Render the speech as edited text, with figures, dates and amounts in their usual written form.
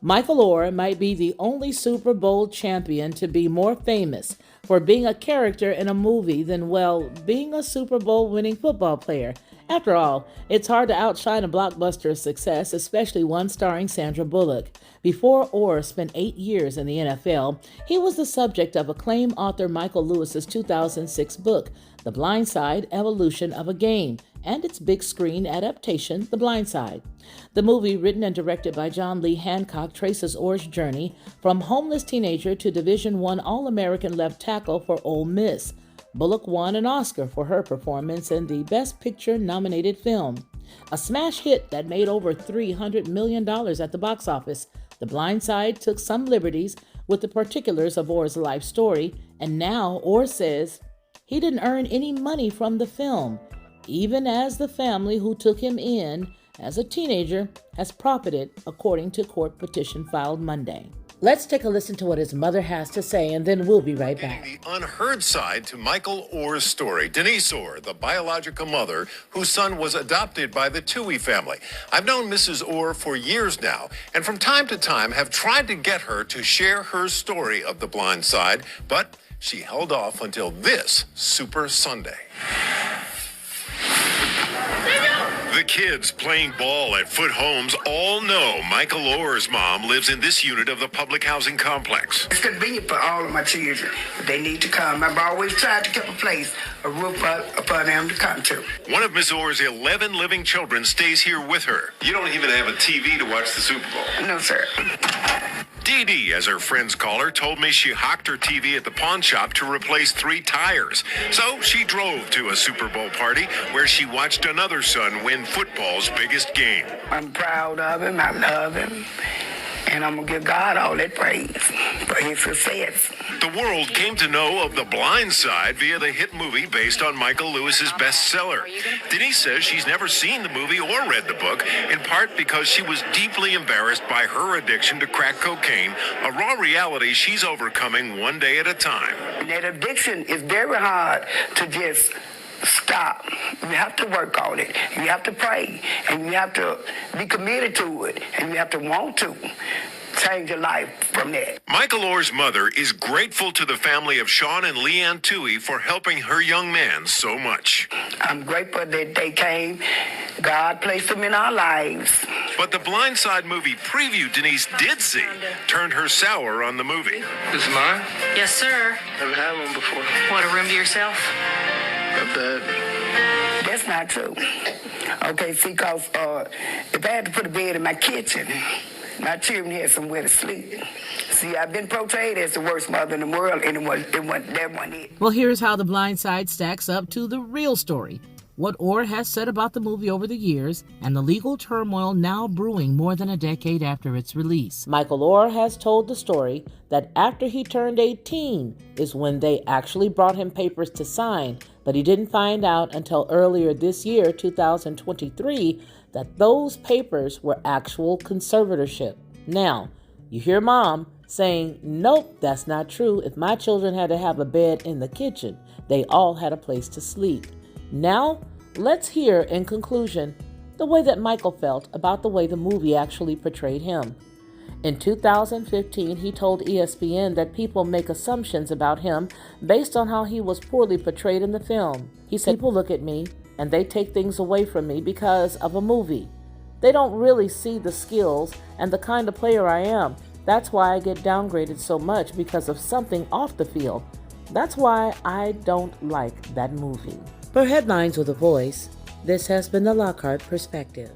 Michael Oher might be the only Super Bowl champion to be more famous for being a character in a movie than, well, being a Super Bowl winning football player. After all, it's hard to outshine a blockbuster success, especially one starring Sandra Bullock. Before Oher spent 8 years in the NFL, he was the subject of acclaimed author Michael Lewis's 2006 book, The Blindsided: Evolution of a Game, and its big screen adaptation, The Blindside. The movie, written and directed by John Lee Hancock, traces Oher's journey from homeless teenager to Division I All-American left tackle for Ole Miss. Bullock won an Oscar for her performance in the Best Picture nominated film. A smash hit that made over $300 million at the box office, The Blindside took some liberties with the particulars of Oher's life story, and now Oher says he didn't earn any money from the film, even as the family who took him in as a teenager has profited, according to court petition filed Monday. Let's take a listen to what his mother has to say, and then we'll be right back. The unheard side to Michael Oher's story. Denise Oher, the biological mother whose son was adopted by the Toohey family. I've known Mrs. Oher for years now, and from time to time have tried to get her to share her story of the blind side, but she held off until this Super Sunday. The kids playing ball at Foot Homes all know Michael Oher's mom lives in this unit of the public housing complex. It's convenient for all of my children. They need to come. I've always tried to keep a place, a roof for them to come to. One of Miss Oher's 11 living children stays here with her. You don't even have a TV to watch the Super Bowl. No, sir. Dee Dee, as her friends call her, told me she hocked her TV at the pawn shop to replace 3 tires. So she drove to a Super Bowl party where she watched another son win football's biggest game. I'm proud of him. I love him. And I'm going to give God all that praise for his success. The world came to know of The Blind Side via the hit movie based on Michael Lewis's bestseller. Denise says she's never seen the movie or read the book, in part because she was deeply embarrassed by her addiction to crack cocaine, a raw reality she's overcoming one day at a time. And that addiction is very hard to just stop. You have to work on it. You have to pray. And you have to be committed to it. And you have to want to change your life from that. Michael Oher's mother is grateful to the family of Sean and Leanne Toohey for helping her young man so much. I'm grateful that they came. God placed them in our lives. But the Blindside movie preview Denise did see turned her sour on the movie. This is mine? Yes, sir. Never had one before. What, a room to yourself? Got that. That's not true. Okay, see, because if I had to put a bed in my kitchen, my children had somewhere to sleep. See, I've been portrayed as the worst mother in the world, and that wasn't it. Well, here's how The Blind Side stacks up to the real story, what Oher has said about the movie over the years, and the legal turmoil now brewing more than a decade after its release. Michael Oher has told the story that after he turned 18 is when they actually brought him papers to sign, but he didn't find out until earlier this year, 2023, that those papers were actual conservatorship. Now, you hear Mom saying, nope, that's not true. If my children had to have a bed in the kitchen, they all had a place to sleep. Now, let's hear, in conclusion, the way that Michael felt about the way the movie actually portrayed him. In 2015, he told ESPN that people make assumptions about him based on how he was poorly portrayed in the film. He said, people look at me and they take things away from me because of a movie. They don't really see the skills and the kind of player I am. That's why I get downgraded so much, because of something off the field. That's why I don't like that movie. For Headlines with a Voice, this has been the Lockhart Perspective.